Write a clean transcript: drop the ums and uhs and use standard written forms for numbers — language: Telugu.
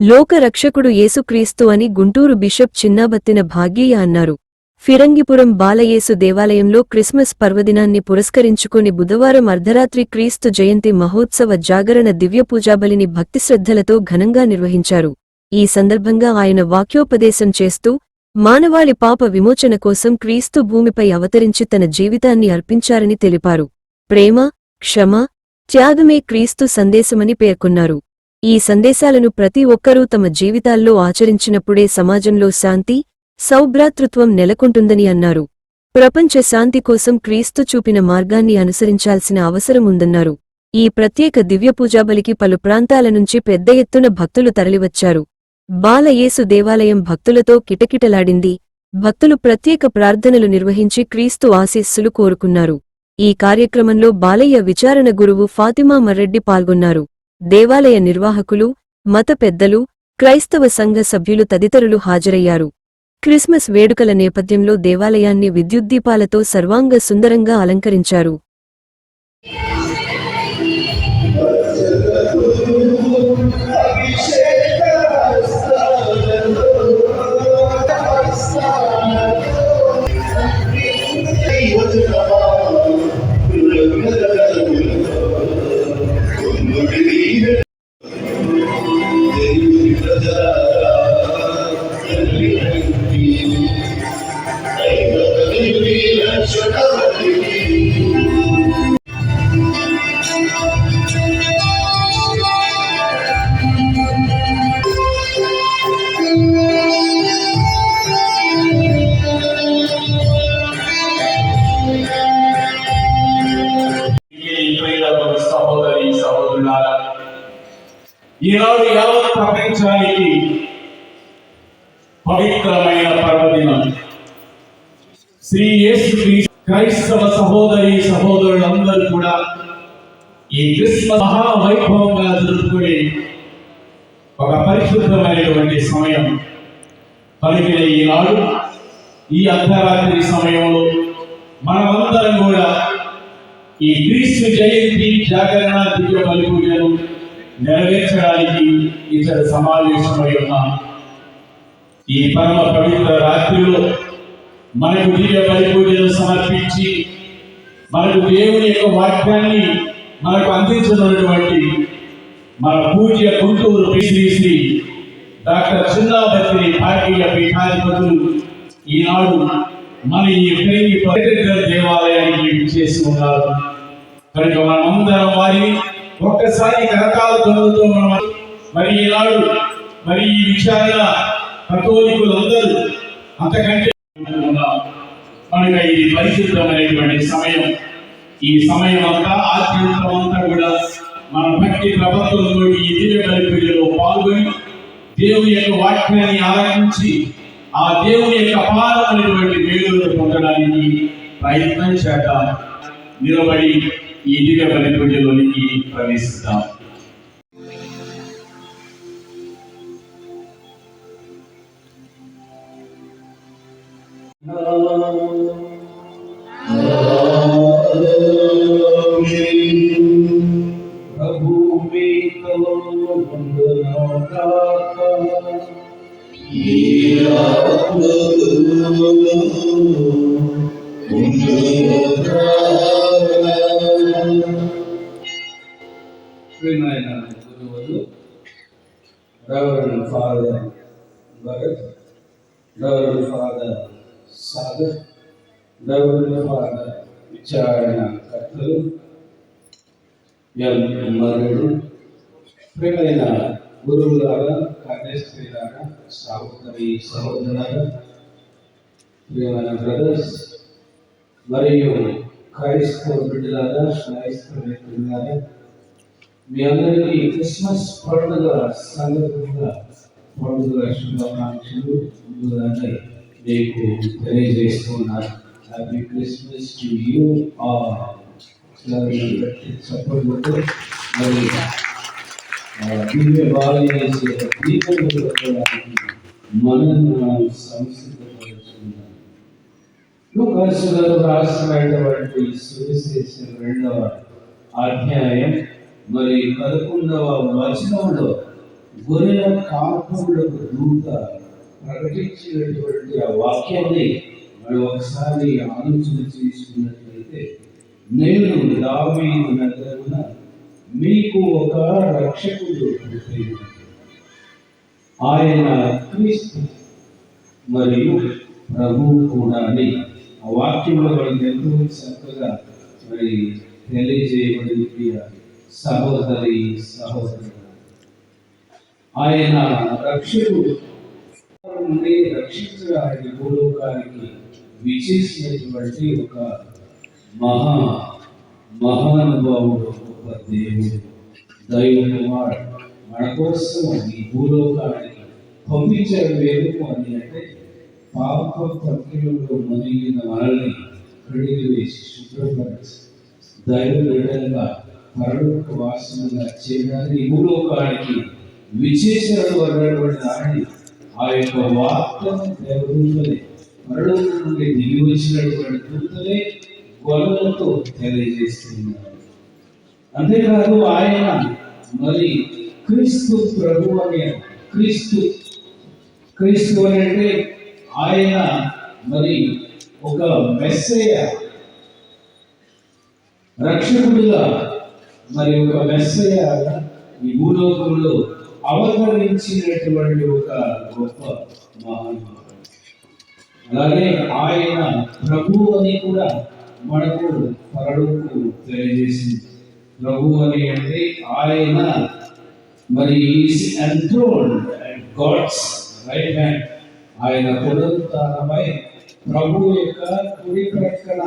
లోక రక్షకుడు యేసుక్రీస్తు అని గుంటూరు బిషప్ చిన్నాబత్తిన భాగ్యయ్య అన్నారు. ఫిరంగిపురం బాలయేసు దేవాలయంలో క్రిస్మస్ పర్వదినాన్ని పురస్కరించుకుని బుధవారం అర్ధరాత్రి క్రీస్తు జయంతి మహోత్సవ జాగరణ దివ్యపూజాబలిని భక్తిశ్రద్ధలతో ఘనంగా నిర్వహించారు. ఈ సందర్భంగా ఆయన వాక్యోపదేశం చేస్తూ మానవాళి పాప విమోచన కోసం క్రీస్తు భూమిపై అవతరించి తన జీవితాన్ని అర్పించారని తెలిపారు. ప్రేమ, క్షమ, త్యాగమే క్రీస్తు సందేశమని పేర్కొన్నారు. ఈ సందేశాలను ప్రతి ఒక్కరూ తమ జీవితాల్లో ఆచరించినప్పుడే సమాజంలో శాంతి, సౌభ్రాతృత్వం నెలకొంటుందని అన్నారు. ప్రపంచ శాంతి కోసం క్రీస్తు చూపిన మార్గాన్ని అనుసరించాల్సిన అవసరం ఉందన్నారు. ఈ ప్రత్యేక దివ్యపూజాబలికి పలు ప్రాంతాల నుంచి పెద్ద ఎత్తున భక్తులు తరలివచ్చారు. బాలయేసు దేవాలయం భక్తులతో కిటకిటలాడింది. భక్తులు ప్రత్యేక ప్రార్థనలు నిర్వహించి క్రీస్తు ఆశీస్సులు కోరుకున్నారు. ఈ కార్యక్రమంలో బాలయ్య విచారణ గురువు ఫాతిమా మర్రెడ్డి పాల్గొన్నారు. దేవాలయ నిర్వాహకులు, మత పెద్దలు, క్రైస్తవ సంఘ సభ్యులు తదితరులు హాజరయ్యారు. క్రిస్మస్ వేడుకల నేపథ్యంలో దేవాలయాన్ని విద్యుద్దీపాలతో సర్వాంగ సుందరంగా అలంకరించారు. ఈనాడు యావత్ ప్రపంచానికి పవిత్రమైన పర్వదినం. శ్రీ యేసుక్రీస్తు క్రైస్తవ సహోదరి సహోదరులందరూ కూడా ఈ క్రిస్మస్ మహావైభవంగా జరుపుకునే ఒక పరిశుద్ధమైనటువంటి సమయం. పలికిన ఈనాడు ఈ అర్ధరాత్రి సమయంలో మనమందరం కూడా ఈ క్రీస్తు జయంతి జాగరణ దివ్య బలి పూజను నెరవేర్చడానికి ఇతర సమావేశమై ఉన్నాం. ఈ పరమ పవిత్ర రాత్రిలో మనకు దివ్య బలి పూజను సమర్పించి మనకు దేవుని యొక్క వాక్యాన్ని మనకు అందించినటువంటి మన పూజ్య గుంటూరు శ్రీ డాక్టర్ చిన్నాబత్తి భాగ్య పీఠాధిపతులు ఈనాడు మన ఈ దేవాలయానికి చేసి ఉన్నారు. కనుక మనమందరం వారిని ఒక్కసారి కరకాల ధ్వనులతో మరి ఈనాడు మరి ఈ విచారణ కథోలికులందరూ అంతకంటే కనుక ఇది పరిశుద్ధమైనటువంటి సమయం. ఈ సమయం అంతా ఆధ్యాత్మికం అంతా కూడా మన భక్తి ప్రపంచంలో ఈ దివ్య బలి పూజలో పాల్గొని దేవుని యొక్క వాక్యాన్ని ఆలకించి ఆ దేవుని యొక్క అపారమైనటువంటి మేలులను పొందడానికి ప్రయత్నం చేద్దాం. నిలబడి ఈ దివ్య బలి పూజలోనికి ప్రవేశిద్దాం. Reverend Father Bhagat, Reverend Father Sagar, Reverend Father Vicharana Kathalu, Maradu, Primayana Gurulaga, Kadeshwaraga, Sahodari Sahodaraga, Primayana brothers, Mariyu Christopher Bidalaga, Christopher Bidalaga. మీ అందరికీ క్రిస్మస్ పండుగ సందర్భంగా పండుగ శుభాకాంక్షలు ముందుగానే మీకు తెలియజేస్తున్నాను. Happy Christmas to you all. Support మరి దివ్య బాలయేసు దీపంలో మనల్ని సంసిద్ధపరుచుకున్నాను. లూకాసు గారు రాసినటువంటి సువిశేషం 2వ అధ్యాయం మరి 11వ వచనంలో గొర్రెల కాపులకు దూత ప్రకటించినటువంటి ఆ వాక్యాన్ని మనం ఒకసారి ఆలోచన చేసుకున్నట్లయితే, నేను దావీదు నగరున మీకు ఒక రక్షకుడు పుట్టెను. ఆయన క్రీస్తు మరియు ప్రభువు కూడా అని ఆ వాక్యంలో మనకి ఎంతో చక్కగా మరి తెలియజేయబడింది. ప్రియ సహోదరి సహోదరుడు, ఆయన రక్షకుడు నుండి రక్షించడానికి భూలోకానికి విచేసినటువంటి ఒక మహానుభావుడు, ఒక దేవుడు, దైవ కుమారుడు మన కోసం ఈ భూలోకానికి పంపించారు. వేరు అని అంటే పాప ప్రక్రియలో మునిగిన మనల్ని కడిగి వేసి శుభ్రపరిచి దైవ బిడ్డలుగా పరలోక వాసనగా చేయడానికి ఈ భూలోకానికి విశేషాలు అన్నటువంటి ఆయన ఆ యొక్క వార్తను దేవదూతలే పరలోకం నుండి దిగి వచ్చినటువంటి దూతలే గొల్లలతో తెలియజేస్తున్నారు. అంతేకాదు ఆయన మరి క్రీస్తు ప్రభు అనే క్రీస్తు అని అంటే ఆయన మరి ఒక మెస్సయ్య రక్షకుడుగా, మరి ఒక మెస్సయ్యగా ఈ భూలోకంలో అవతరించినటువంటి ఒక గొప్ప మహానుభావుడు. అలాగే ఆయన ప్రభు అని కూడా మనకు పరలోకు తెలియజేసింది. ప్రభు అని అంటే ఆయన మరి is enthroned at God's right hand. ఆయన పునరుత్థానమై ప్రభు యొక్క కుడి ప్రక్కన